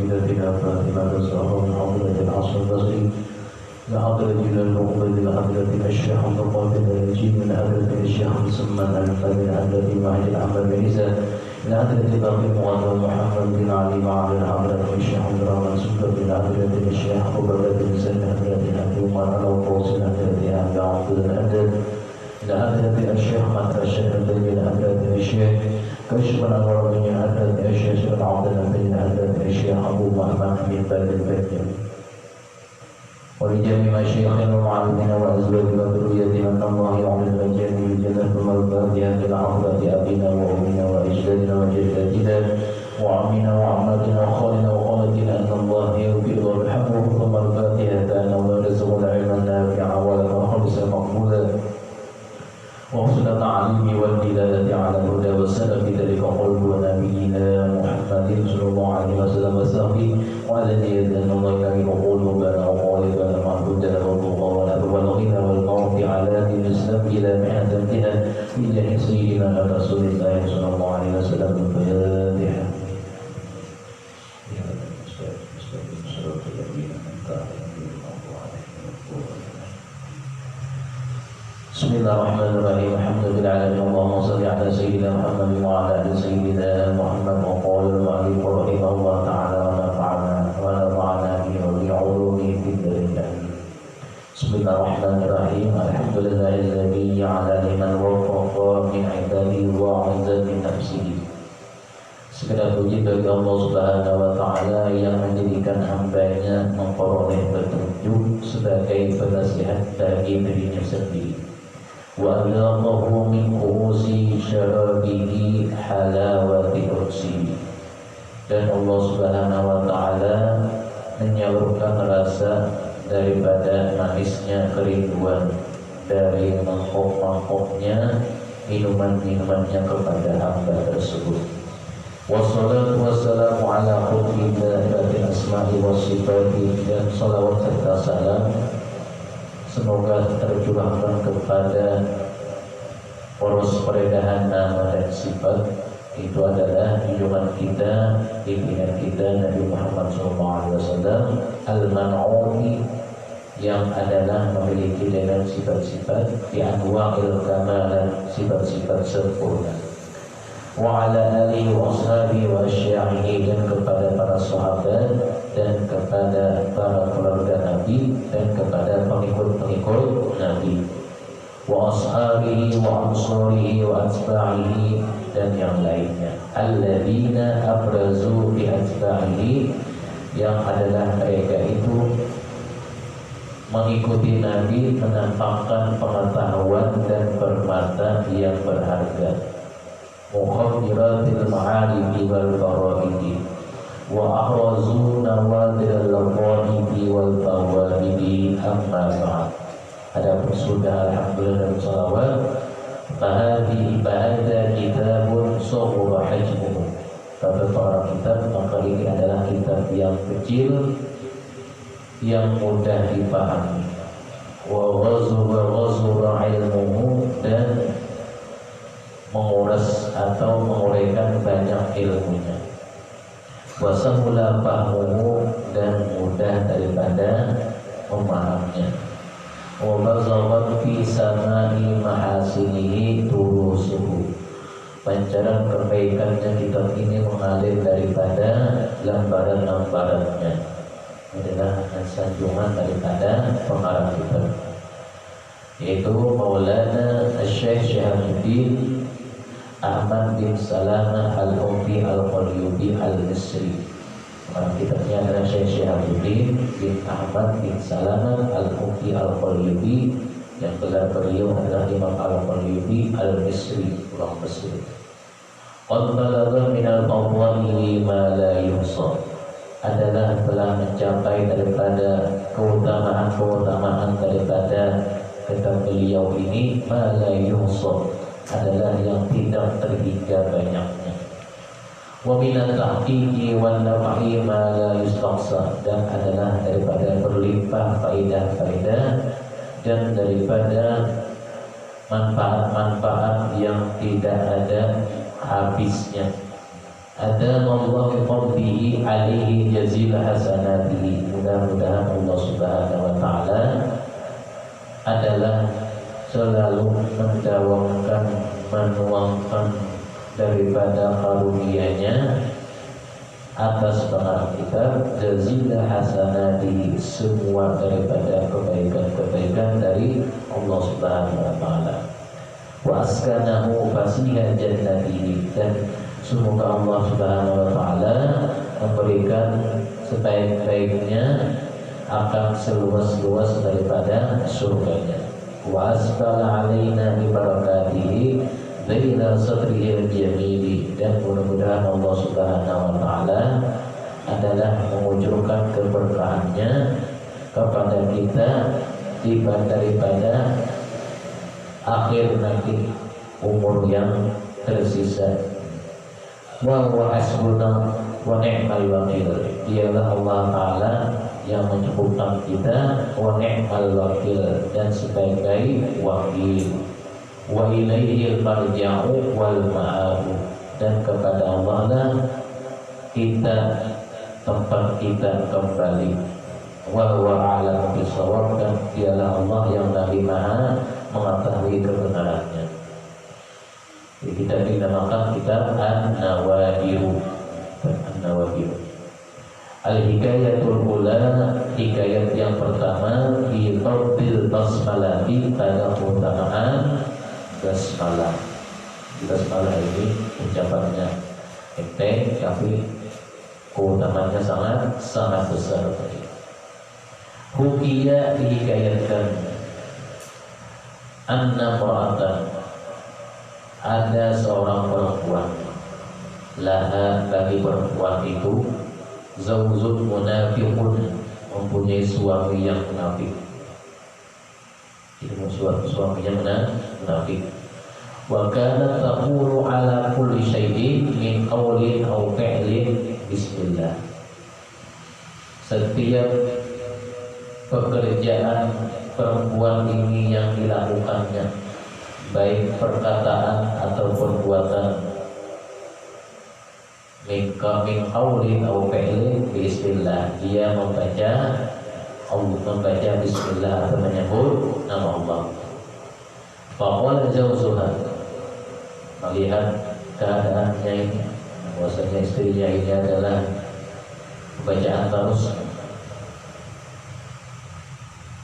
سيدتنا فاطمة الزهراء من حضرة الحسن البصري من حضرة العقبة من حضرة الشيخ عبد القادر النجيب من حضرة الشيخ مسمى الألفا من حضرة واحد الأحمد بن عيسى من حضرة باقي المعظم محمد بن علي معاذ حضرة الشيخ عبد الرحمن سكر من حضرة الشيخ أبو بكر بن سلم من حضرة أبي عمر الأوقاص من حضرة أبي عبد الأدب من حضرة الشيخ مطر الشيخ من حضرة الشيخ كشف الأنوار من حضرة الشيخ عبد الله من حضرة الشيخ أبو محمد من بلد البكر ولجميع مشايخنا ومعلمين وأزواجنا وذريتنا من الله يعلم الجميع الجنة والفاتحة للعقبة أبينا وأمنا وأجدادنا وجداتنا وعمنا وعماتنا وخالنا وخالتنا أن الله يغفر ويرحمه ثم الفاتحة أن الله يرزق العلم النافع ولنا خالصا مقبولا وحسن التعليم والدلالة على الهدى والسلف ذلك قول نبينا محمد صلى الله عليه وسلم وصحبه وعلى أن الله يكرم قلوبنا وقالبنا معبودنا وضوءنا وبلغنا والموت على دين الإسلام إلى مئة بنا في جاه سيدنا رسول الله صلى الله عليه وسلم الفاتحة. Bismillahirrahmanirrahim. Alhamdulillahirabbil alamin. Allahumma shalli ala sayyidina Muhammad wa ala ali sayyidina Muhammad wa qala al-mu'allif rahimahullah ta'ala wa nafa'ana bihi wa bi 'ulumihi fid dharain. Bismillahirrahmanirrahim. Alhamdulillahilladzi 'ala liman waffaqa min 'ibadihi wa 'azza min nafsihi. Segala puji bagi Allah Subhanahu wa ta'ala yang menjadikan hambanya memperoleh petunjuk sebagai penasihat bagi dirinya sendiri. Wa alaqahu min qurusi syarabihi halawati ursi. Dan Allah Subhanahu wa ta'ala menyalurkan rasa daripada manisnya kerinduan dari mangkok-mangkoknya minuman-minumannya kepada hamba tersebut. Wassalatu wassalamu ala qutbillah batil asma'i wa sifati. Dan salawat serta salam semoga tercurahkan kepada poros peredahan nama dan sifat. Itu adalah junjungan kita, pimpinan kita Nabi Muhammad SAW al-man'uni, yang adalah memiliki dengan sifat-sifat di anwa'il kamalah, sifat-sifat sempurna. Wa ala alihi wa ashabihi wa asya'ihi, dan kepada para sahabat dan kepada para keluarga Nabi dan kepada pengikut-pengikut Nabi. Wa ashabihi wa ansarihi wa atba'ihi, dan yang lainnya. Alladzina abrazu bi atba'ihi, yang adalah mereka itu mengikuti Nabi, menampakkan pengetahuan dan permata yang berharga. Mukhawiratil ma'arifi wal faraidi wa ahrazu nawadil al-ghaibi wal fawaidi amma ba'd. Adapun sudah alhamdulillah dan salawat, bahada kitabun saghura hajmuhu. Pada para kitab, maka ini adalah kitab yang kecil yang mudah dipahami. Wa ghazura ilmuhu, dan menguras atau menguraikan banyak ilmunya. Wasahula fahmuhu, dan mudah daripada memahaminya. Wa bazawat fi samai mahasinihi turusuhu. Pancaran kebaikannya kitab ini mengalir daripada lembaran-lembarannya. Adalah sanjungan daripada pengarang kitab, yaitu Maulana Syekh Syihabuddin Ahmad bin Salamah Al-Ufi Al-Qaryubi Al-Misri. Orang kitabnya adalah Syekh Syihabuddin bin Ahmad bin Salamah Al-Ufi Al-Qaryubi, yang gelar beliau adalah Imam Al-Qaryubi Al-Misri, orang Mesir. Qad balagha min al-fadli ma la yuhsa, adalah telah mencapai daripada keutamaan-keutamaan daripada kitab beliau ini ma la yuhsa, adalah yang tidak terhingga banyaknya. Wa min al-tahqiqi wal naf'i ma la yustaqsa, dan adalah daripada berlimpah faedah-faedah dan daripada manfaat-manfaat yang tidak ada habisnya. Ada Allah bi alaihi jazil hasanatihi. Mudah-mudahan Allah Subhanahu wa taala adalah selalu mendawamkan, menuangkan daripada karunia-Nya atas pengarang kita, jazil hasanatihi, semua daripada kebaikan-kebaikan dari Allah Subhanahu wa taala. Wa askanahu fasiha jannatihi, dan semoga Allah Subhanahu wa taala memberikan sebaik-baiknya akan seluas-luas daripada surganya. Wa asbala alaina bi barakatihi baina sadrihil jamili, dan mudah-mudahan Allah Subhanahu wa taala adalah mengucurkan keberkahannya kepada kita daripada akhir nanti umur yang tersisa. Wa huwa hasbuna wa ni'mal wakil, dialah Allah taala yang mencukupkan kita, wa ni'mal wakil, dan sebaik-baik wakil. Wa ilaihil marja'u wal ma'abu, dan kepada Allah lah tempat kita kembali. Wa huwa a'lamu bis-shawab, dan dialah Allah yang lebih maha mengetahui kebenarannya. Kita dinamakan kitab An-Nawadir. Al-Hikayatul Ula, hikayat yang pertama, fi fadlil basmalati, pada keutamaan basmalah. Basmalah ini ucapannya enteng, tapi keutamanya sangat besar. Hukiya, dihikayatkan, anna mura'atan, ada seorang perempuan, laha, bagi perempuan itu, zaujun munafiqun, mempunyai suami yang munafik. Itu suaminya munafik. Wa kanat taqulu ala kulli syai'in min qawlin aw fi'lin bismillah. Setiap pekerjaan perempuan ini yang dilakukannya, baik perkataan atau perbuatan, min qaulin aw fi'lin bismillah, dia membaca bismillah atau menyebut nama Allah. Faqala zawjuha, melihat keadaannya ini, bahwasanya istrinya ini adalah bacaan terus,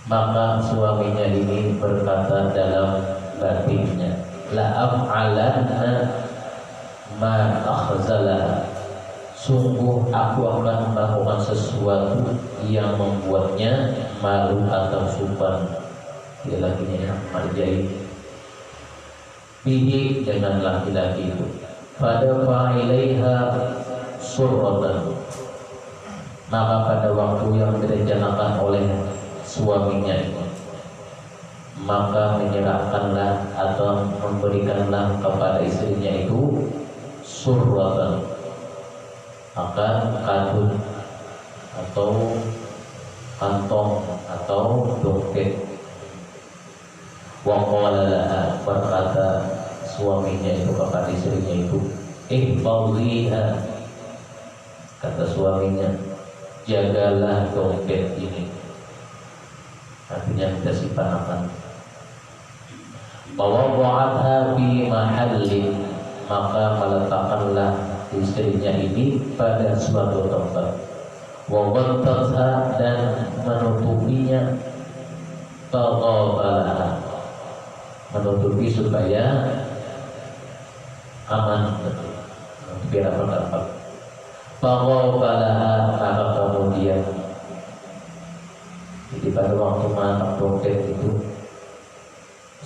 maka suaminya ini berkata dalam batinnya, la af'alanna ma akhzalah, sungguh aku akan melakukan sesuatu yang membuatnya malu atau sumpan. Dia lakinya marjai bihi, dengan laki-laki itu. Pada fa'ilaiha surratan, maka pada waktu yang direncanakan oleh suaminya itu, maka menyerahkanlah atau memberikanlah kepada istrinya itu surratan, akan kadun atau kantong atau dompet. Wa qala laha, berkata suaminya itu kepada istrinya itu, ihfaziha, kata suaminya, jagalah dompet ini, artinya kita simpan. Bawada'atha fi mahallin, maka meletakkanlah istrinya ini pada suatu tempat. Wa ghattatha, dan menutupinya. Taghabalaha, menutupi supaya aman, biar apa-apa. Taghabalaha, maka kemudian, jadi pada waktu manak dompet itu,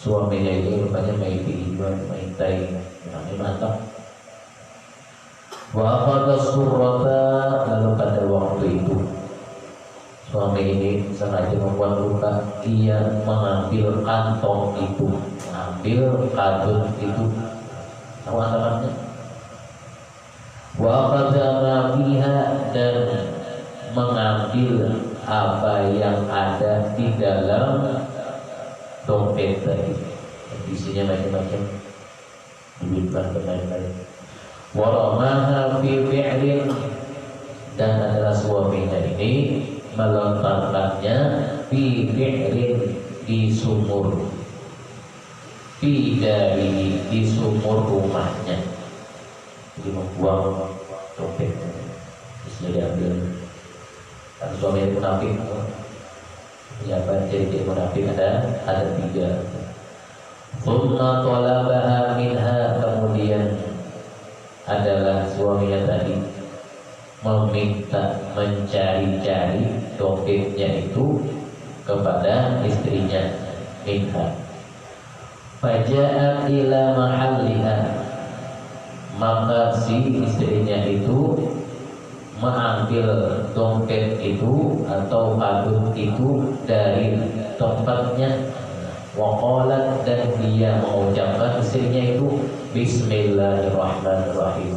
suaminya ini rupanya main tai, mantap. Wa akhadha surrata, lalu pada waktu itu suami ini sengaja membuat luka, ia mengambil kantong itu, mengambil kadun itu, tahu antaranya. Wa akhadha ma fiha, dan mengambil apa yang ada di dalam dompet tadi, isinya macam-macam, duit berbagai-bagai. Waramaha fi fi'lin, dan adalah suaminya ini melontarkannya di bi'rin, di sumur, di sumur rumahnya. Jadi membuang dompetnya, terus diambil. Dan suami itu munafik. Siapa jadi munafik ada 3. Thumma talabaha minha, kemudian adalah suaminya tadi mencari-cari dompetnya itu kepada istrinya minha. Faja'at ila mahalliha, maka si istrinya itu mengambil dompet itu atau kadut itu dari tempatnya. Waqalat, dan dia mengucapkan istrinya itu Bismillahirrahmanirrahim.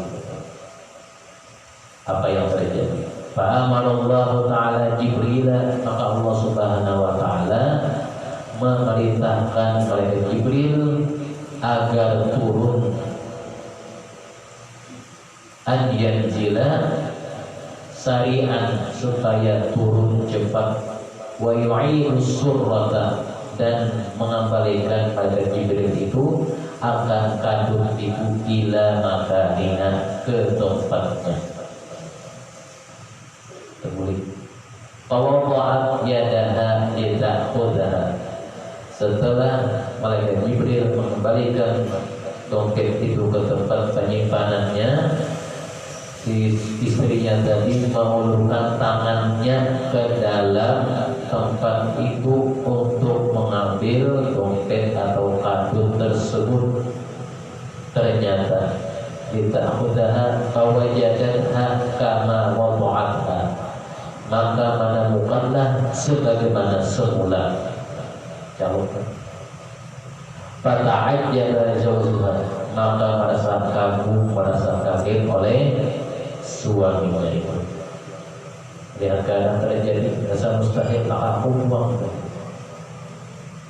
Apa yang terjadi? Fa'amarallahu ta'ala Jibril, maka Allah subhanahu wa ta'ala memerintahkan malaikat Jibril agar turun, an yanzila, sari'an, supaya turun cepat, wa yu'idu surrata, dan mengembalikan pada Jibril itu akan kadut itu ila makanina, ke tempatnya. Terbalik. Tawadha'at yadaha lita'khudhaha, setelah malaikat Jibril mengembalikan dompet itu ke tempat penyimpanannya, si istrinya tadi mengulurkan tangannya ke dalam tempat itu untuk mengambil dompet atau kadut tersebut. Ternyata lita'khudhaha fawajadatha kama wada'atha, maka menemukanlah sebagaimana semula. Calonkan. Fata'ajjaba zawjuha, maka merasa kagum, merasa kaget oleh suaminya itu. Lihat keadaan terjadi, rasa mustahil, maka aku buang.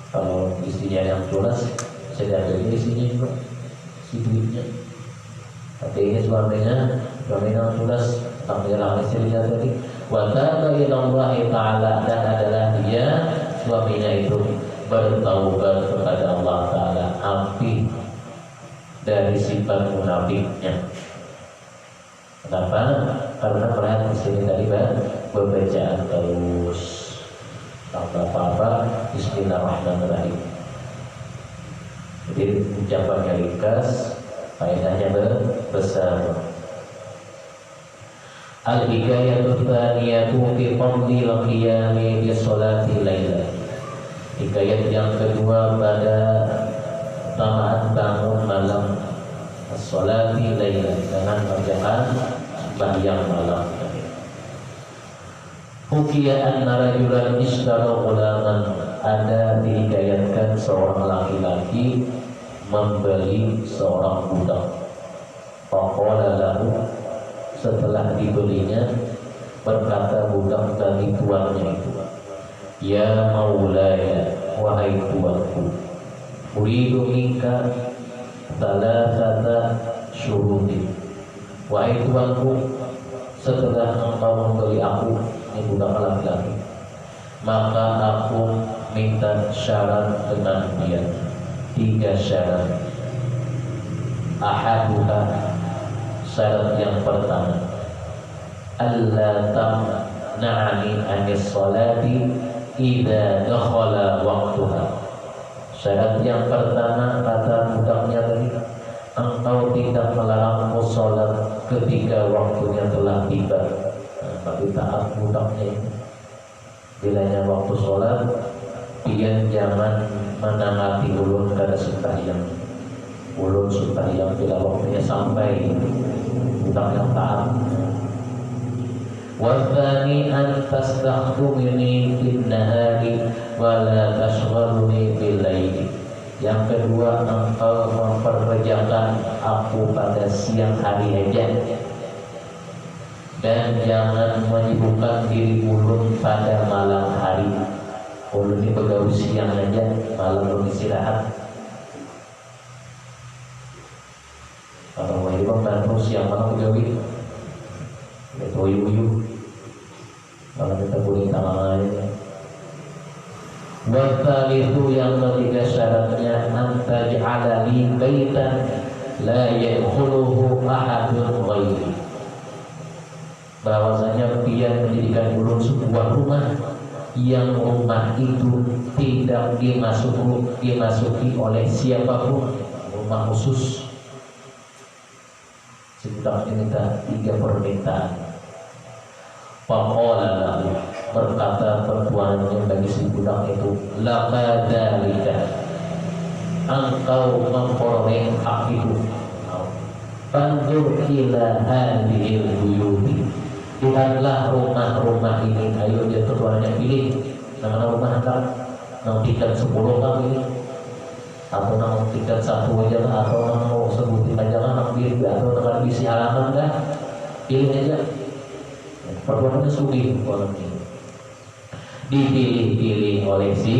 Kalau istrinya yang tulas, saya diambil istrinya juga, si duitnya. Tapi ini suaminya yang tulas, tak menyerang istrinya tadi. Wa taba ilallahi ta'ala, dan adalah dia, suaminya itu bertaubat kepada Allah Ta'ala, api dari sifat munafiknya. Kenapa? Karena perhatian di sini tadi berbacaan terus tanpa apa-apa. Bismillahirrahmanirrahim. Jadi ucapannya ringkas, faedahnya besar. Al-hikayatu tsaniyatu fi fadli al-qiyami bi sholati laila. Hikayat yang kedua pada utamaan bangun malam, sholati laila, dengan mengerjakan sembahyang malam. Hukiya anna rajulan ishtara ghulaman, ada dihikayatkan seorang laki-laki membeli seorang budak. Faqala lahu, setelah dibelinya berkata budak bagi tuannya itu, ya maulaya, wahai tuanku, uridu minka thalathata syurutin, wahai tuanku, setelah engkau membeli aku, ini budak laki-laki, maka aku minta syarat dengan dia, 3 syarat. Ahaduha, syarat yang pertama, alla tamna'ani anis salati idza dakhala waqtuha. Syarat yang pertama, kata budaknya tadi, engkau tidak melarangku sholat ketika waktunya telah tiba. Tapi taat budaknya ini, bilanya waktu sholat, dia jangan menangati ulun kada sembahyang. Ulun sembahyang bila waktunya sampai, budak yang taat. Wathani an tastakhdumini bin nahari wa la tashghaluni bil laili. Yang kedua, engkau memperkerjakan aku pada siang hari aja, dan jangan menyibukkan diri ulun pada malam hari. Ulun ini begaul siang aja, malam ulun istirahat. Kalau mau hidup bantu siang malam begaul, itu uyuh kalau kita kuning tangan aja. Wata itu yang ketiga syaratnya antaj'ala li baitan la yadkhuluhu ahadun ghairi, bahwasanya dia menjadikan ulun sebuah rumah yang rumah itu tidak dimasuki oleh siapapun, rumah khusus. Sebudak minta 3 permintaan. Faqala lahu, berkata pertuanannya bagi si budak itu, laqadzalika, engkau memperoleh hak itu. Fanzur ila hadhil buyuti, lihatlah rumah-rumah ini. Ayo dia pertuanannya pilih nama rumah anda, nang tingkat 10 kali ini, atau nang tingkat 1 aja lah, atau nang mau sebutin aja lah, nang pilih, atau nang isi halaman kan, pilih aja. Perbuatannya sugih orang ini, dipilih-pilih oleh si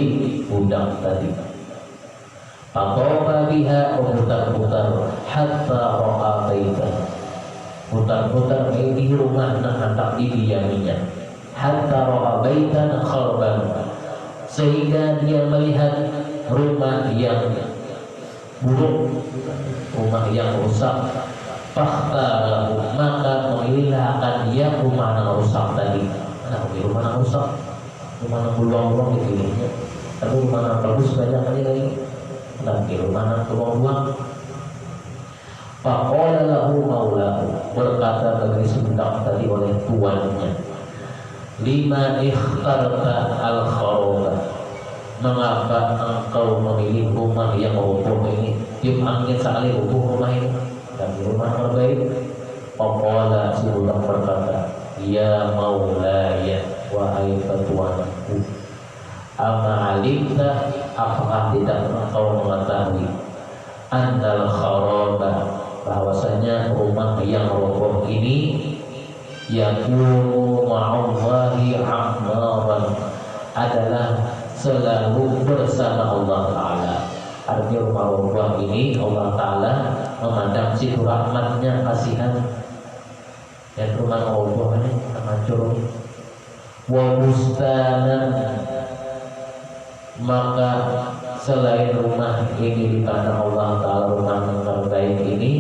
budak tadi. Faqama biha, putar-putar hatta ra'a baitan, putar-putar di rumah nang hendak didiaminya. Hatta ra'a baitan kharban, sehingga dia melihat rumah yang buruk, rumah yang rusak. Fakhtalahu, maka memilihlah akan dia rumah yang rusak tadi. Nah, rumah yang rusak, rumah yang beluang-beluang dipilihnya. Tapi rumah yang bagus banyak kali lagi. Tapi rumah yang beluang-beluang. Faqala lahu maulahu, berkata bagi si budak tadi oleh tuannya, lima ikhtarta al-kharaba, mengapa engkau memilih rumah yang roboh ini? Tiup angin sekali roboh rumah ini, dan rumah terbaik. Faqala, si budak berkata, ya maulaya, wahai petuanku, ama alimta, apakah tidak engkau mengetahui, annal kharaba, bahwasanya rumah yang roboh ini yakunu ma'allahi ammaran, adalah selalu bersama Allah Ta'ala. Artinya rumah roboh ini Allah Ta'ala memandang situ rahmatnya, kasihan. Dan rumah roboh ini hancur. Wa bustanan, maka selain rumah ini dipandang Allah Ta'ala rumah yang terbaik ini,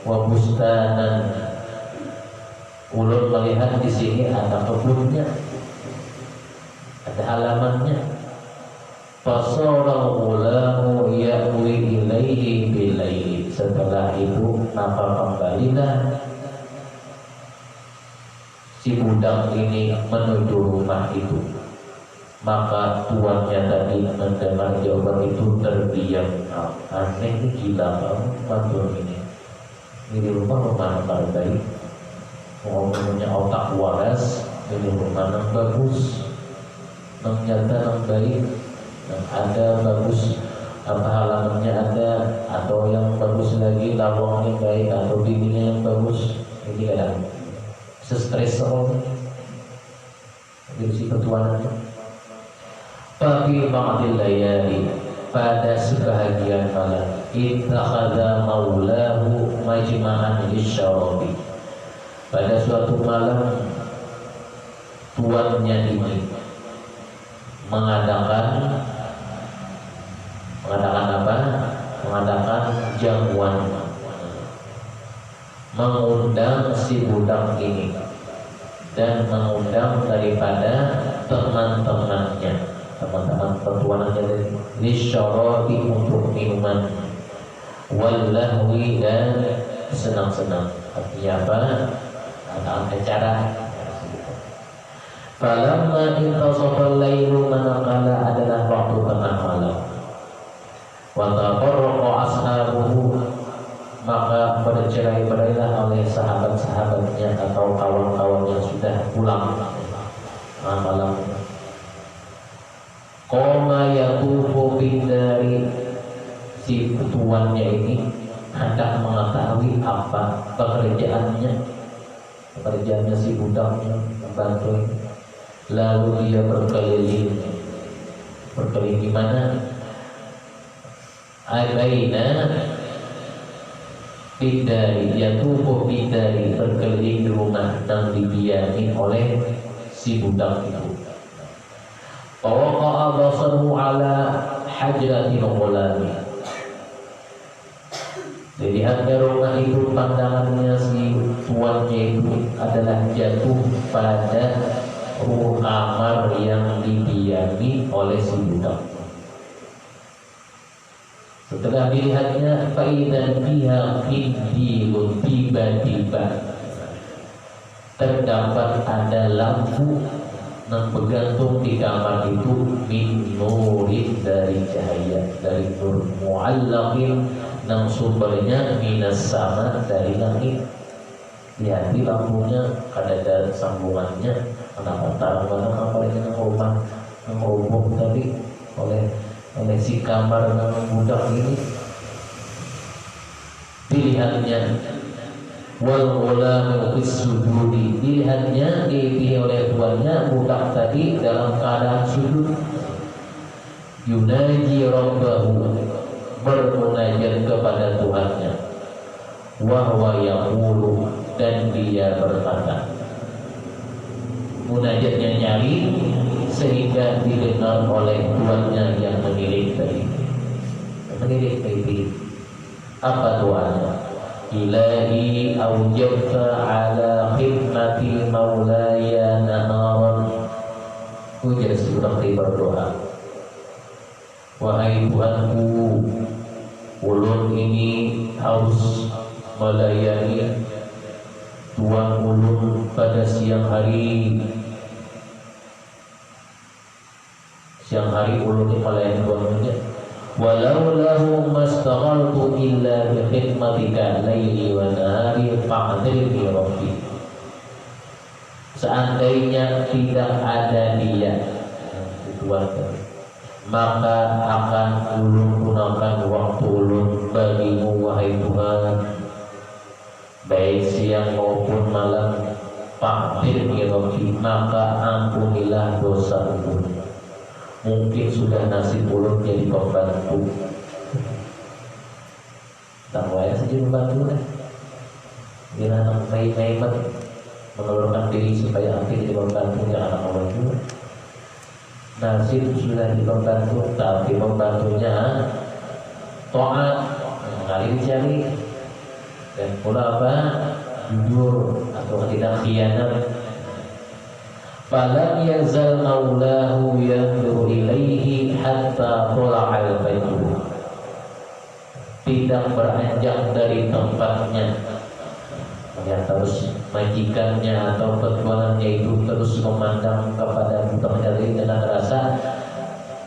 wa bustanan, ulun melihat di sini ada kebunnya, ada halamannya. Fasara ghulamu ya'wi ilaihi bilaili, setelah itu maka kembalilah si budak ini menuju rumah itu. Maka tuannya tadi mendengar jawaban itu terdiam. Aneh ini, gila kamu mantul ini. Ini rumah terbaik, ngomongnya otak waras, ini rumah yang bagus, yang nyata, yang baik, yang ada bagus, apa halamannya ada, atau yang bagus lagi lawangnya baik, atau dindingnya yang bagus. Ini ada stres soalnya jadi si petuanannya. Tapi ba'dil layali, pada sebahagian malam, ittakhadha maulahu majma'an lisyarabi, pada suatu malam tuannya ini mengadakan apa? Mengadakan jamuan, mengundang si budak ini dan mengundang daripada teman-temannya, teman-teman pertuanannya dari lisyarabi, untuk minuman, wallahwi, dan senang-senang. Artinya apa? Ada acara. Falamma intasafal lailu, manakala adalah waktu tengah malam, wa tafarraqa ashabuhu, maka bercerai-berailah oleh sahabat-sahabatnya atau kawan-kawan yang sudah pulang malam. Qoma yatufu bindari, si tuannya ini hendak mengetahui apa pekerjaannya si budaknya, membantu. Lalu dia berkeliling di mana? Abaina bidari yatufu bidari berkeliling di rumah dan didiami oleh si budak itu. Fawaqa'a basaruhu ala hajratil ghulami. Dilihatnya rumah itu, pandangannya si tuannya itu adalah jatuh pada kamar yang didiami oleh si budak. Setelah dilihatnya, faidan biha qindirun, tiba-tiba terdapat ada lampu yang bergantung di kamar itu, min nurin, dari cahaya, dari nur, mu'allaqin, yang sumbernya minas sama, dari langit. Lihat di lampunya ada sambungannya. Kenapa taruh apa ini rumah roboh tadi oleh si kamar budak ini. Dilihatnya wal ghulamu fis sujudi, dilihatnya oleh tuannya budak tadi dalam keadaan sujud. Yunaji rabbahu, bermunajat kepada Tuhannya. Wa huwa yaqulu, dan dia berkata. Munajatnya nyari sehingga didengar oleh tuannya yang menilik tadi. Menilik tadi. Apa doanya? Ilahi aujabta ala khidmati maulaya naharan. Ujar seperti berdoa. Wahai Tuhanku, ulun ini harus melayani tuan ulun pada siang hari. Siang hari ulun ini melayani tuan ulunnya. Walau lahu mastaghaltu illa bi khidmatika laili wa nahari fa'dhirni rabbi. Seandainya tidak ada dia, tuan, maka akan ulun gunakan waktu ulun bagimu wahai Tuhan, baik siang maupun malam. Fa'dhirni rabbi, maka ampunilah dosa ulun. Mungkin sudah nasib ulun jadi pembantu. Tak waya saja membantu lah. Bila anak main-main mengeluarkan diri supaya akhir jadi pembantu, yang anak membantu. Nasib sudah jadi pembantu, tapi pembantunya taat, mengalir cari, dan pula apa? Jujur atau tidak khianat. Falam yazal maulahu yanzuru ilaihi hatta tola'al fajr. Tidak beranjak dari tempatnya. Ya, terus majikannya atau petualannya itu terus memandang kepada budak tadi dengan rasa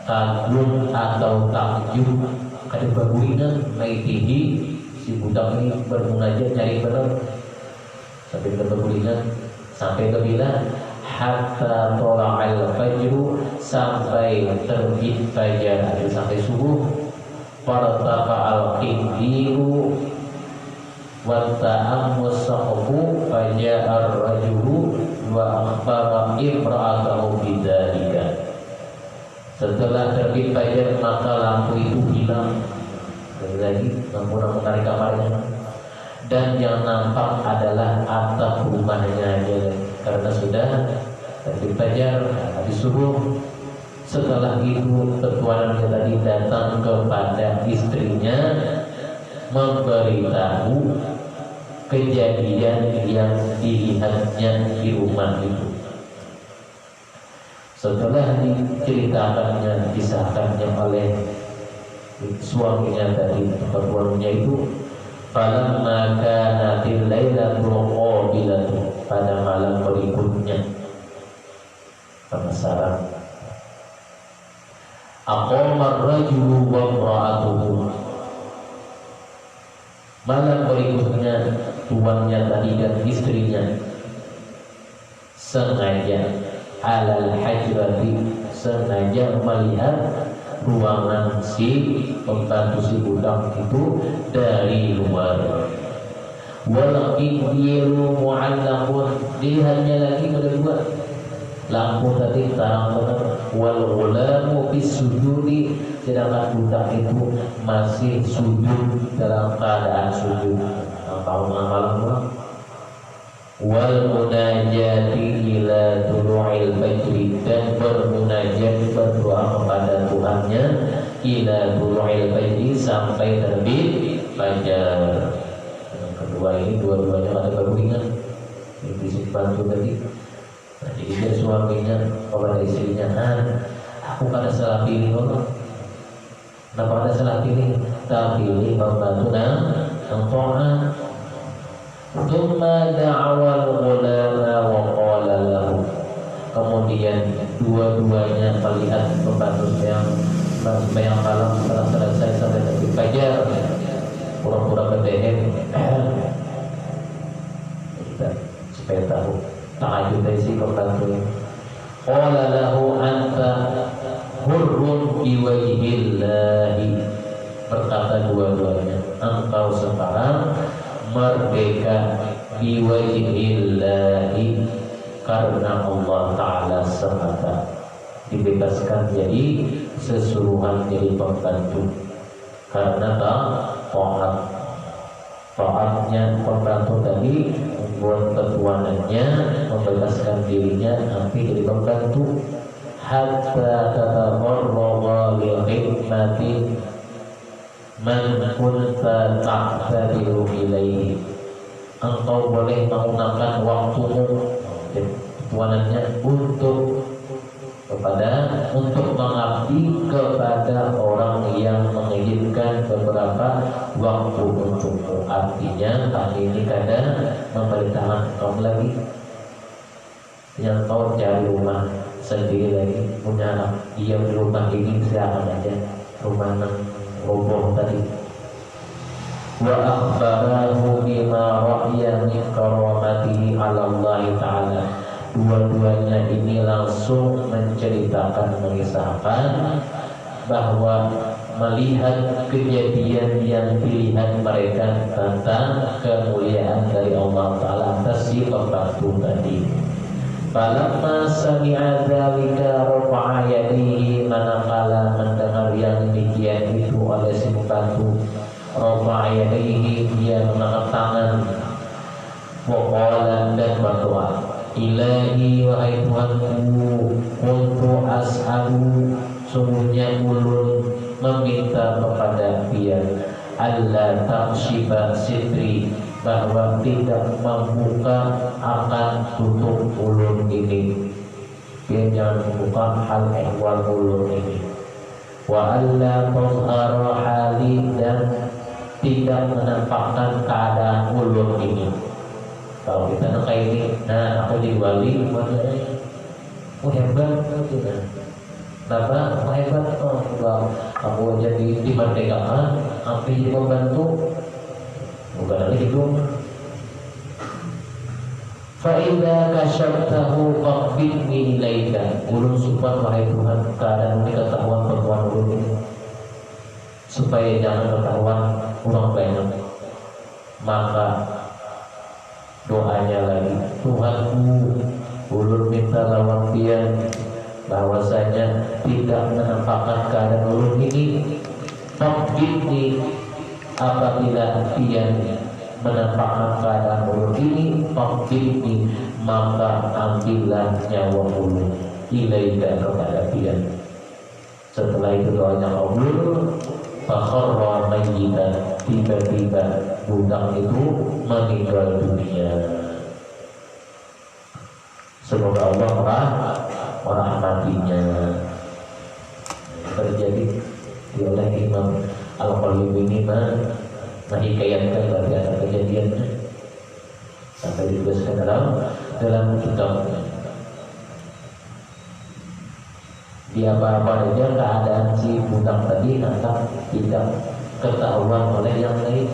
kagum atau takjub. Ada baguinan maitihi, si budak ini bermunajat cari benar sampai berbaguinan, sampai kebilang hatta tola'al fajru, sampai terbit fajar, sampai subuh. Fartaqa al-qindiru wa ta'ammus sahbu faja'ar rajulu wa akhbara imra'atahu bidzalika. Setelah terbit fajar maka lampu itu hilang. Lagi lampu menarik kamarnya, dan yang nampak adalah atap rumahnya aja, karena sudah terbit fajar, habis subuh. Setelah itu petualannya tadi datang kepada istrinya memberitahu kejadian yang dilihatnya di rumah itu. Setelah diceritakannya, disahkannya oleh suaminya tadi, petualannya itu, falamma kanatil lailatul qabilatu, pada malam berikutnya, penasaran, aqamar rajulu wa imra'atuhu. Malam berikutnya tuannya tadi dan istrinya sengaja alal hajrati, sengaja melihat ruangan si pembantu si budak itu dari luar. Walakin diru mu'allaqun, dilihatnya lagi kedua lampu tadi terang banget. Wal ghulamu bis sujudi, sedangkan budak itu masih sujud, dalam keadaan sujud. tahun malam wal munajati ila tulu'il fajri, dan bermunajat berdoa kepada Tuhannya ila tulu'il fajri, sampai terbit fajar. Kedua ini dua-duanya ada baruingan disimpan juga tadi. Nah, jadi dia suaminya kepada istrinya, aku pada salah pilih orang. Kenapa pada salah pilih? Tak pilih membantu yang to'ah. Thumma da'awal ghulama wa qala lahu. Kemudian dua-duanya melihat pembantu yang malam setelah selesai sampai terbit fajar, pura-pura berdehem supaya tahu tahajud dari si pembantu. Qala lahu anta hurrun biwajhillahi. Berkata dua-duanya, engkau sekarang merdeka biwajhillahi, karena Allah Ta'ala semata. Dibebaskan jadi sesuruhan jadi pembantu karena taatnya pembantu tadi membuat ketuanannya membebaskan dirinya nanti jadi pembantu. Hatta tatabarraga li khidmati man kunta ta'tadiru ilaihi. Engkau boleh menggunakan waktumu ketuanannya untuk mengabdi kepada orang yang mengizinkan beberapa waktu untukmu. Artinya kali ini kadang memerintahkan kamu lagi yang kau cari rumah sendiri lagi, punya anak dia di rumah ini silakan aja, rumah roboh tadi. Wa akhbarahu bima ra'ya min karamatihi 'ala Allah Ta'ala. Dua-duanya ini langsung menceritakan, mengisahkan bahwa melihat kejadian yang dilihat mereka tentang kemuliaan dari Allah Ta'ala atas si pembantu tadi. Falamma sami'a dzalika rafa'a yadihi, manakala mendengar yang demikian itu oleh si pembantu, rafa'a yadihi, dia mengangkat tangan, wa qala, dan berdoa, Ilahi, wahai Tuhanku, kuntu as'alu, sungguhnya ulun meminta kepada dia, alla takshifa sitri, bahwa tidak membuka akan tutup ulun ini, dia jangan membuka hal ehwal ulun ini. Wa alla tuzhara hali, dan tidak menampakkan keadaan ulun ini. Kalau kita nak kayak ini, aku jadi wali, hebat, gitu. Kenapa? Hebat, aku jadi dimerdekakan, aku jadi pembantu, bukan lagi di rumah. Fa'idha kasyabtahu faqbidni ilaika. Ulun support, wahai Tuhan, keadaan ini ketahuan perempuan ulun ini, supaya jangan ketahuan orang banyak. Maka doanya lagi, Tuhanku, ulun minta lawan dia bahwasanya tidak menampakkan keadaan ulun ini. Faqbidni, apabila dia menampakkan keadaan ulun ini, faqbidni, maka ambillah nyawa ulun ilaika, kepada dia. Setelah itu doanya kabul, fakharra mayyitan, tiba-tiba budak itu meninggal dunia. Semoga Allah merahmatinya. Terjadi oleh Imam Al-Qalbi ini menghikayatkan berarti ada kejadiannya sampai dituliskan dalam kitabnya. Di apa-apa saja keadaan si budak tadi nanti tidak ketahuan oleh yang lain.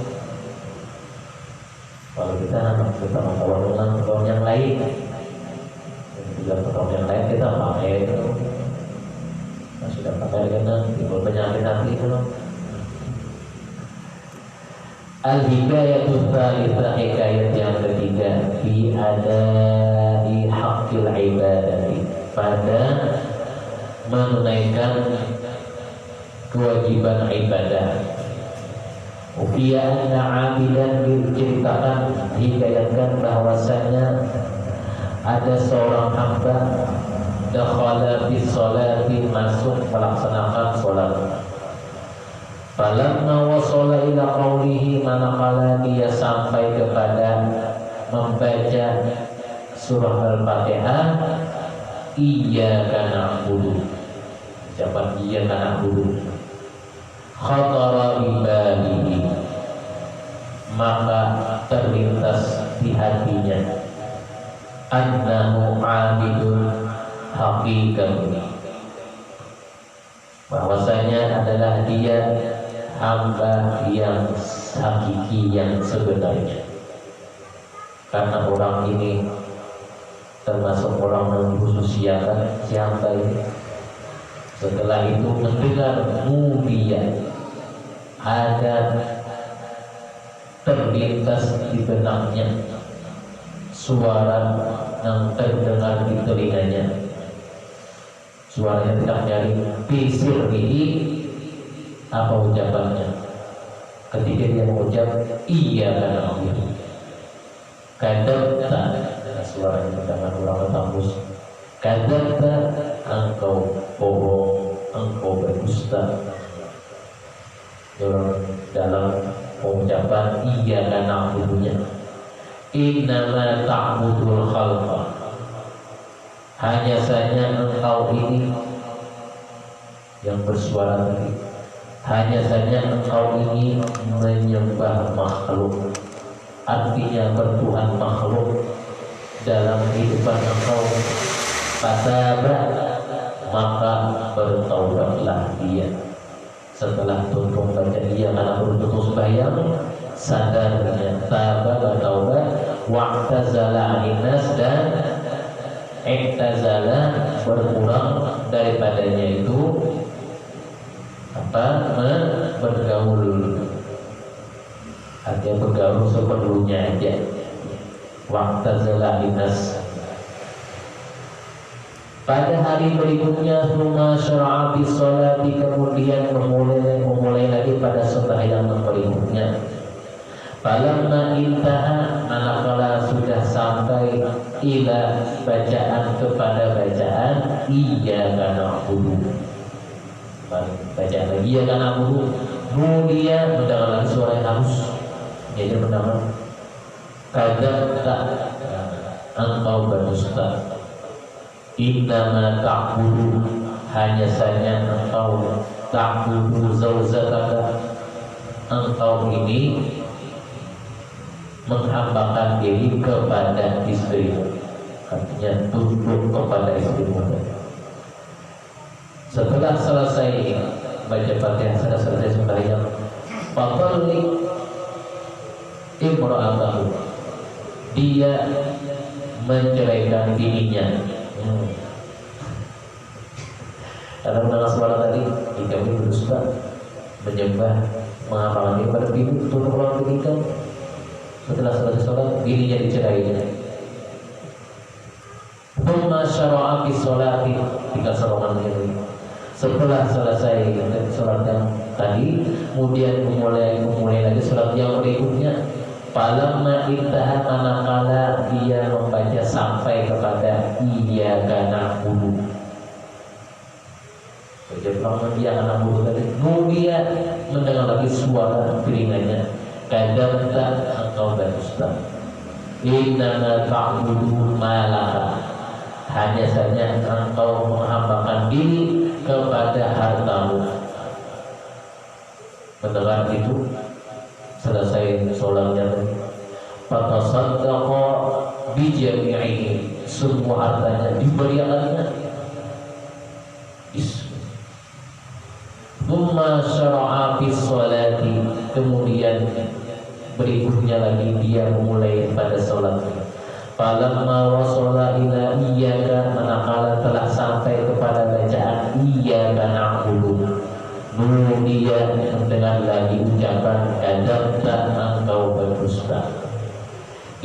Kalau kita ketahuan yang lain, tidak ketahuan yang lain, kita pakai itu. Nah, sudah pakai dengan timbul penyakit nanti itu. Al-hidayatul tsalitsah, hikayat yang ketiga, fi adai haqqil ibadati, pada menunaikan kewajiban ibadah. Ufiya anna abidan diceritakan, dikayatkan bahwasanya ada seorang hamba dakhala fi sholati, masuk melaksanakan sholat. Falamma wasala ila qawlihi, manakala dia sampai kepada membaca surah Al-Fatihah, iyyaka na'budu, ucapan iyyaka na'budu, khatara bi balihi, maka terlintas di hatinya annahu abidun haqiqatun, bahwasanya adalah dia hamba yang hakiki, yang sebenarnya. Karena orang ini termasuk orang yang khususiakan, siapa ini? Setelah itu mendengar mulia, ada terlintas di benaknya suara yang terdengar di telinganya. Suaranya tidak nyari, bisir ini apa ucapannya? Ketika dia mengucap iya karena Allah, kadang suaranya terdengar ulang tembus, kadang engkau bohong, engkau berdusta. Dalam pengucapan iya karena Allahnya, innama ta'budul khalqa, hanya saja engkau ini yang bersuara tadi, hanya saja engkau ini menyembah makhluk, artinya bertuhan makhluk dalam kehidupan engkau. Fataba, maka bertaubatlah dia. Setelah tuntung baca dia karena bertutur sembahyang, sadarnya taba bertaubat, wa'tazala aninnas, dan iktazala berkurang daripadanya itu bergaul, artinya bergaul seperlunya aja. Wa'tazala aninnas. Pada hari berikutnya, Thumma syara'a bis sholati, kemudian memulai lagi pada sembahyang yang berikutnya. Falamma intaha, manakala sudah sampai ila bacaan, kepada bacaan iyyaka na'budu, bacaan lagi iyyaka na'budu, kemudian mendengar lagi suara yang halus, jadi mendengar kadzabta, engkau berdusta. Innama ta'budu, hanya saja engkau ta'budu zawjataka, engkau ini menghambakan diri kepada istrimu, artinya tunduk kepada istrimu. Setelah selesai baca Fatihah, sudah selesai sembahyang, fatalliq imra'atahu, dia menceraikan bininya. Karena mendengar suara tadi, jika dia berdusta, menyembah, mengamalkan diri pada bini, untuk orang ketika setelah selesai sholat, bininya dicerainya. Thumma syara'a bis sholati, tinggal serongan ini. Setelah selesai sholat yang tadi, kemudian memulai lagi sholat yang berikutnya. Falamma intaha, manakala dia membaca sampai kepada iyyaka na'budu, baca iyyaka na'budu tadi, kemudian mendengar lagi suara telinganya, kadzabta, engkau berdusta. Innama ta'budu ma laha, hanya saja engkau menghambakan diri kepada hartamu. Mendengar itu, selesai sholatnya, fatasaddaqa bi jami'ihi, semua hartanya diberikannya. Tsumma syara'a bis sholati, kemudian berikutnya lagi dia memulai pada sholat. Falamma wasala ila iyyaka, manakala telah sampai kepada bacaan iyyaka na'budu, dia mendengar lagi ucapan kadzabta, engkau berdusta.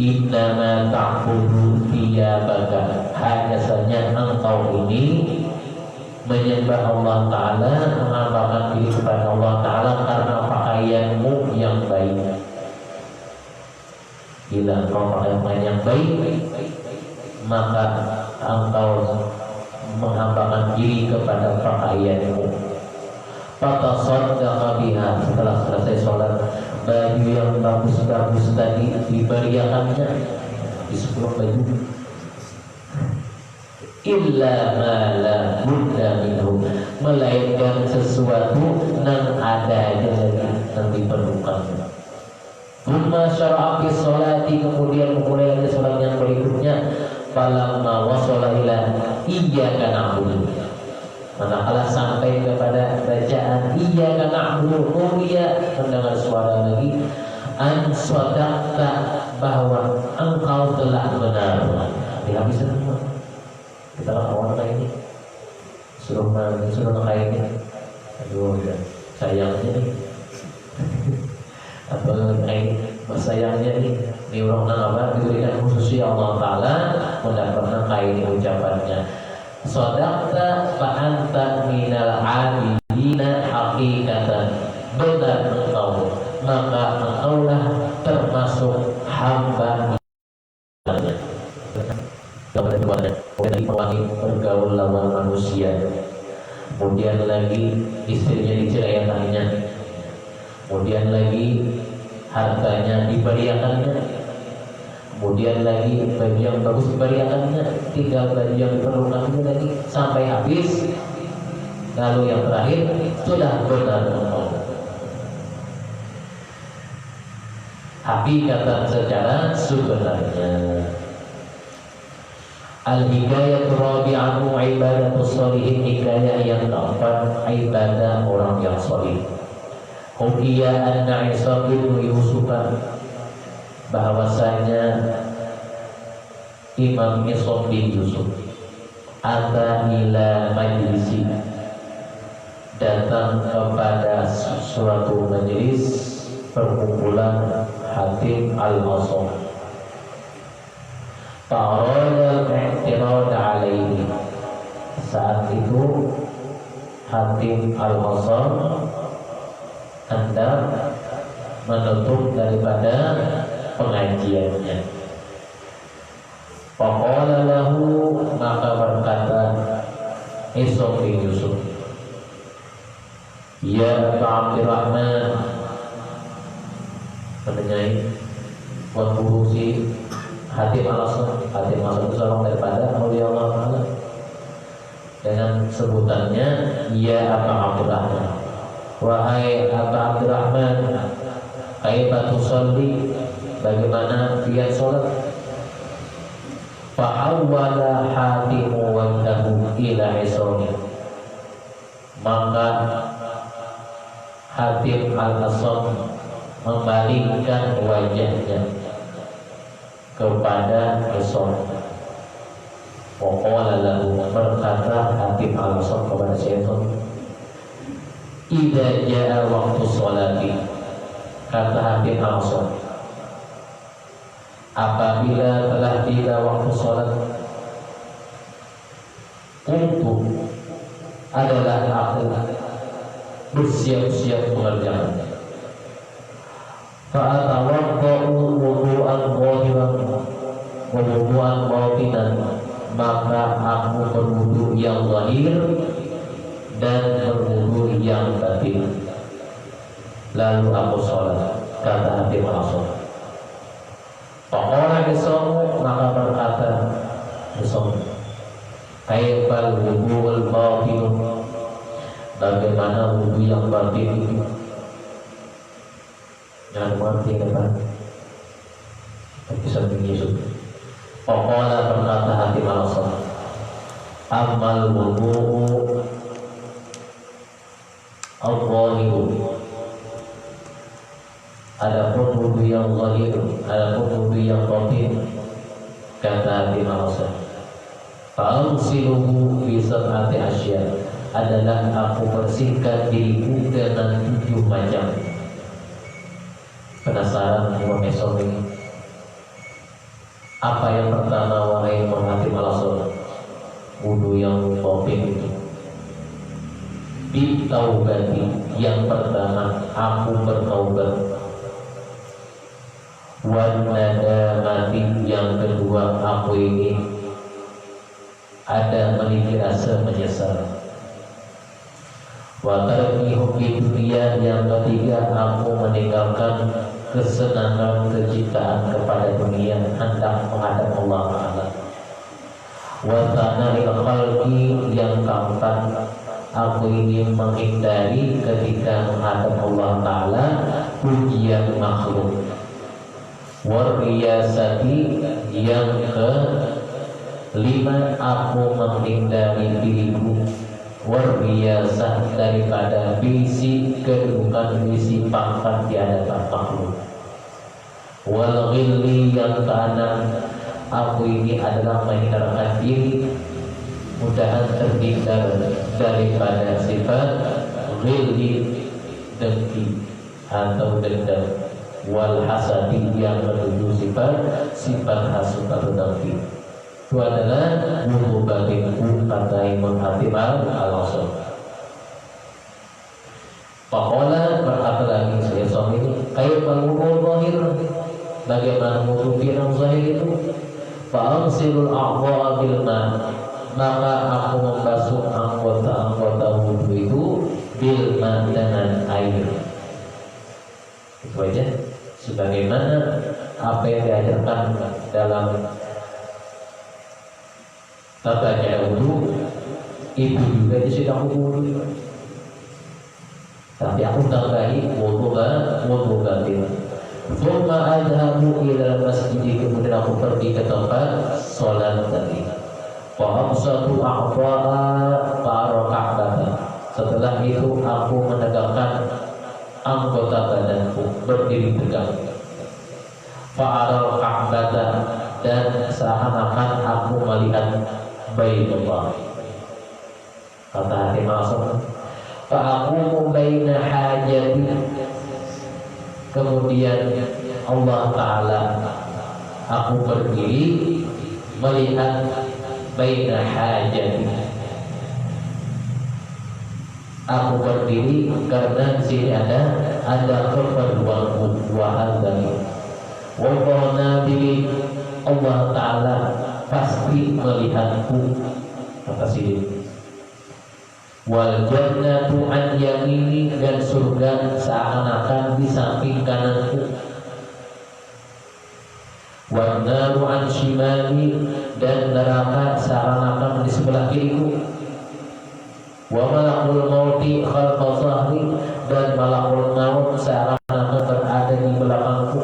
Innama ta'budu thiyabaka, hanya saja engkau ini menyembah Allah Ta'ala, mengamalkan diri kepada Allah Ta'ala karena pakaian pakaianmu yang baik. Bila engkau pakaian yang baik, maka engkau menghambakan diri kepada pakaianmu. Fatasaddaqa biha, setelah selesai sholat, baju yang bagus-bagus tadi diberiakannya di 10 baju. Illa ma la budda minhu, melainkan sesuatu yang ada aja lagi yang diperlukan. Thumma syara'a fi sholati, kemudian memulai lagi sholat yang berikutnya. Falamma wasala ila iyyaka na'budu, manakala sampai kepada bacaan iyyaka na'budu, mulia mendengar suara lagi, an shadaqta, bahwa engkau telah benar. Dihabiskan semua. Kita lawan kayak ini, suruh kayak ini. Aduh ya, sayangnya nih. Atau kayak sayangnya nih, ini orang apa diberikan khusus Allah Ta'ala mendapatkan kayak ini ucapannya. Shadaqta fa anta minal abidina haqiqatan, benar engkau, maka engkaulah termasuk hamba. Kemudian lagi bergaul lawan manusia. Kemudian lagi istrinya diceraikannya. Kemudian lagi hartanya diberiakannya. Kemudian lagi baju yang bagus diberiakannya. Tinggal baju yang diperlukan lagi sampai habis. Lalu yang terakhir, sudah benar engkau. Hakikatan secara sebenarnya. Al-hidayah rabi'atu ibadatus sholihin, hidayah yang keempat ibadah orang yang sholih. Hukiya anna Isa bin Yusuf, bahwasanya Imam Isa bin Yusuf ata ila majlisi, datang kepada suatu majelis perkumpulan Hatim al-Asam. Fa'arada al-i'tirad alaihi, saat itu Hatim al-Asam hendak menutup daripada pengajiannya. Faqala lahu, maka berkata Isa bin Yusuf, ya Abu Abdurrahman, menanyai buat guru si Hatim al-Asam. Hatim al-Asam itu seorang daripada Aulia Allah Ta'ala, dengan sebutannya ya Abu Abdurrahman. Wahai Abu Abdurrahman, kaifa tusalli, bagaimana dia sholat? Fa'awwala Hatimu wajhahu ila Isra, maka Hatim al-Asam membalikkan wajahnya kepada Isra. Waqala lahu, berkata Hatim al-Asam kepada Syaitan, idza jaa waktu sholati, kata Hatim al-Asam, apabila telah tiba waktu sholat, untuk adalah aku bersiap-siap mengerjakannya. Fa'atawaqqa'u wudu'an zahiran wa wudu'an batinan, maka aku berwudu yang zahir dan berwudu yang batin, lalu aku sholat, kata Hatim al-Asam. Faqala Isam, maka berkata Isam, kaifal wudu'ul batin, bagaimana wudu yang batin itu? Yang berarti apa? Bisa Yusuf. Faqala, berkata Hatim al-Asam, amal wudu'u al-zahiru, adapun wudu yang zahir, adapun wudu yang batin, kata Hatim al-Asam, fa'amsiluhu fi sab'ati asya, adalah aku bersihkan diriku dengan 7 macam. Penasaran Imam Isam ini? Apa yang pertama wahai Hatim al-Asam? Wudu yang batin itu. Bitaubati, yang pertama aku bertaubat. Wan nadamati, yang kedua aku ini ada memiliki rasa menyesal. Wa tarki hubbi dunia, yang ketiga aku meninggalkan kesenangan kecintaan kepada dunia, hendak menghadap Allah Ta'ala. Wa tana'il khalqi, yang keempat aku ingin menghindari ketika menghadap Allah Ta'ala pujian makhluk. Wariyasati, yang kelima aku menghindari diriku wariyasah, daripada bisi kedudukan, bisi pangkat di hadapan makhluk. Wal ghilli, yang keenam aku ini adalah menghindarkan diri, mudahan terhindar daripada sifat ghilli, dengki atau dendam. Wal hasadi, yang menuju sifat hasud atau dengki. Itu adalah wudu batinku, kata Imam Hatim al-Asr. Faqala, berkata lagi saya suami ini, kaifal wudu zahir, bagaimana wudu yang zahir itu? Fa'amsilul a'dha'a bil ma', maka aku membasuh anggota-anggota wudu itu bil ma', dengan air. Itu aja. Sebagaimana apa yang diajarkan dalam tata cara wudu, itu juga sedang wudu. Tapi aku tambahi wudu batin. Thumma adhabu ila masjid, kemudian aku pergi ke tempat sholat tadi. Fa absatu a'dha'a fa'araka'bata. Setelah itu aku menegakkan anggota badanku, berdiri tegak. Fa'araka'bata, dan seakan-akan aku melihat Baitullah. Kata Hatim al-Asr, fa'aqumu baina hajati, kemudian Allah Ta'ala aku berdiri melihat baina hajati, aku berdiri karena di sini ada keperluanku. Wa hadani wa nabi, Allah Ta'ala pasti melihatku, kata sini. Wal jannatu an yamini, dan surga seakan-akan di samping kananku. Wan naru an shimali, dan neraka seakan-akan di sebelah kiriku. Wa malakul mauti khalfa zahri, dan malakul maut seakan-akan berada di belakangku.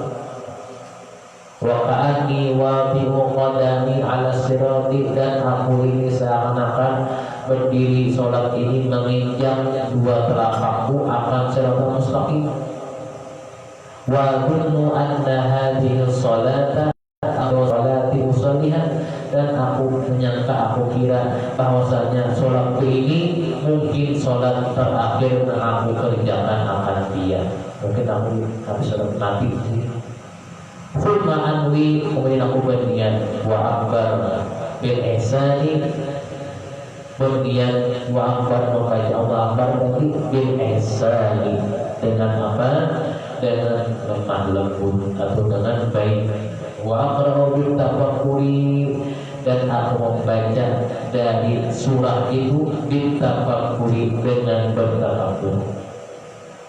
Wa ka'anni wabi'u qadami ala sirati, dan aku ini seakan-akan berdiri sholat ini menginjak dua telapakku akan siratal mustaqim. Wa dhunnu anna hadhihi sholata atau sholati usalliha, dan aku menyangka, aku kira bahwasanya sholatku ini mungkin sholat terakhir yang aku kerjakan akan dia. Mungkin aku habis sholat mati. Thumma anwi, kemudian aku berniat wa akbar bil ihsani, berniat wa akbar, membaca Allah akbar tadi bil ihsani, dengan apa? Dengan lemah lembut atau dengan baik. Wa aqra'u bil tafakkuri, dan aku membaca dari surah itu bil tafakkuri, dengan bertafakkur.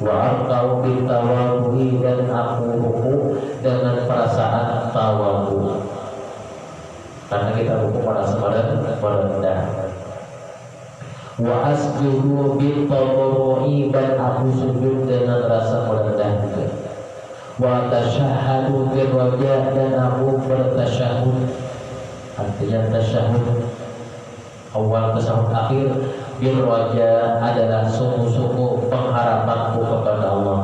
Wa arka'u bil tawadhu'i, dan aku ruku dengan perasaan tawadhu, karena kita ruku merasa merendah. Wa asjudu bil tadarru'i, dan aku sujud dengan rasa merendah juga. Wa tasyahhadu bil raja', dan aku bertasyahud, artinya tasyahud awal tasyahud akhir, bil raja' adalah sungguh-sungguh pengharapanku kepada Allah.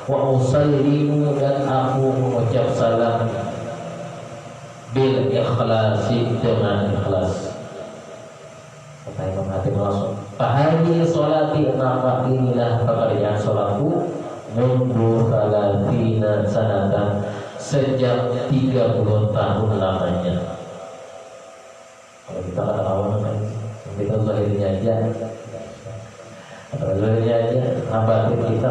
Wa usallimu, dan aku mengucap salam bil ikhlasi, dengan ikhlas. Kata Imam Hatim langsung, fahadi sholati, maka inilah pekerjaan sholatku, mundur salatina sanatan, sejak 30 tahun lamanya. Kalau kita kata awal kan kita zahirnya aja Sebenarnya batin kita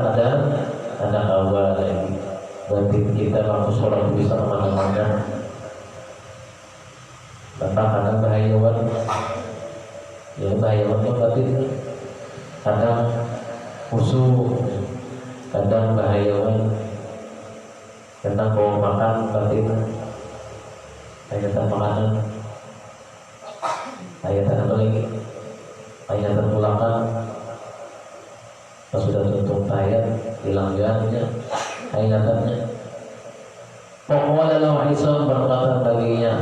ada awal lagi. Batin kita waktu sholat bisa kemana-mana. Tentang kadang bahayawan, ya bahayawannya batin. Kadang khusyuk, kadang bahayawan. Tentang bawa makan batin, ayatan makanan, ayatan apa lagi? Ayatan mulakan. Pas sudah tutup ayat, hilang jalannya, ayatannya. Pokoknya lalu Islam berkata baginya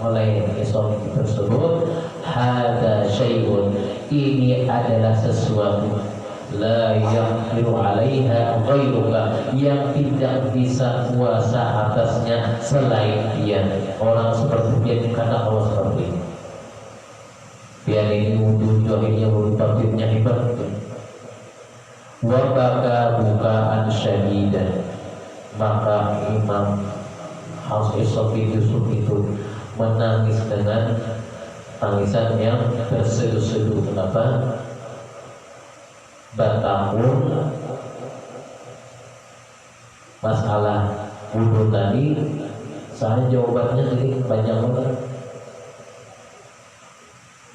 oleh Islam tersebut, hada syai'un, ini adalah sesuatu, la yaqdiru 'alaiha ghairuka, yang tidak bisa kuasa atasnya selain dia. Orang seperti dia karena Allah seperti ini. Biar ini wujud jahilnya wujud batinnya hebat. Wabaka bukaan syadidan, maka Imam Al-Islam Yusuf itu menangis dengan tangisan yang terseduh-seduh. Kenapa? Batahun masalah wudhu tadi, soalnya jawabannya jadi banyak banget.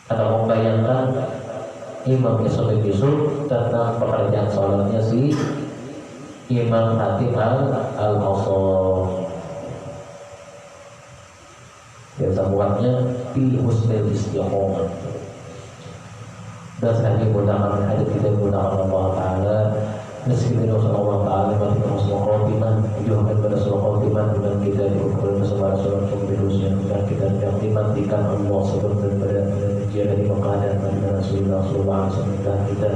Ada membayangkan Imam Islam Yusuf tentang pekerjaan sholatnya si Imam Hatim Al-Asr. Biasa buatnya di husnul istiqomah. Dan saya menggunakan hadis kita menggunakan Allah Taala. Meskipun Allah Taala masih husnul khotimah, juga pada surah khotimah dengan kita diukur bersama surah Al-Qur'an dan kita dimandikan Allah seperti pada jadi mengadakan pada Rasulullah SAW dan kita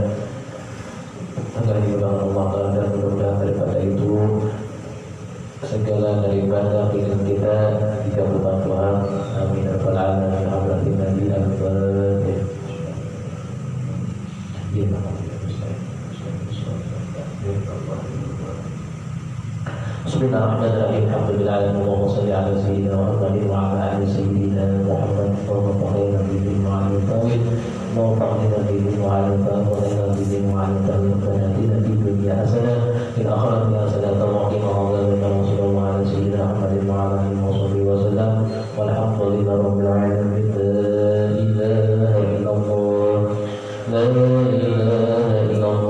agar dimudahkan Allah Taala dan mudah-mudahan daripada itu segala daripada pilihan kita dikabulkan Tuhan. Amin ya rabbal alamin. Hadratin Nabi al-Fatihah. Bismillahirrahmanirrahim. Alhamdulillahirabbil alamin. Allahumma shalli ala sayyidina Muhammadin wa ala ali sayyidina Muhammad. Allahumma tahirna bihi wa ala tawil. Allahumma tahirna bihi wa ala tawil. Wa tahirna bihi wa ala tawil. Wa tahirna bihi dunya hasanah fil akhirati hasanah wa qina adzabannar. Sallallahu ala sayyidina Muhammadin wa ala alihi wa sahbihi wa sallam. Walhamdulillahi rabbil alamin. La ilaha illallah. La ilaha illallah.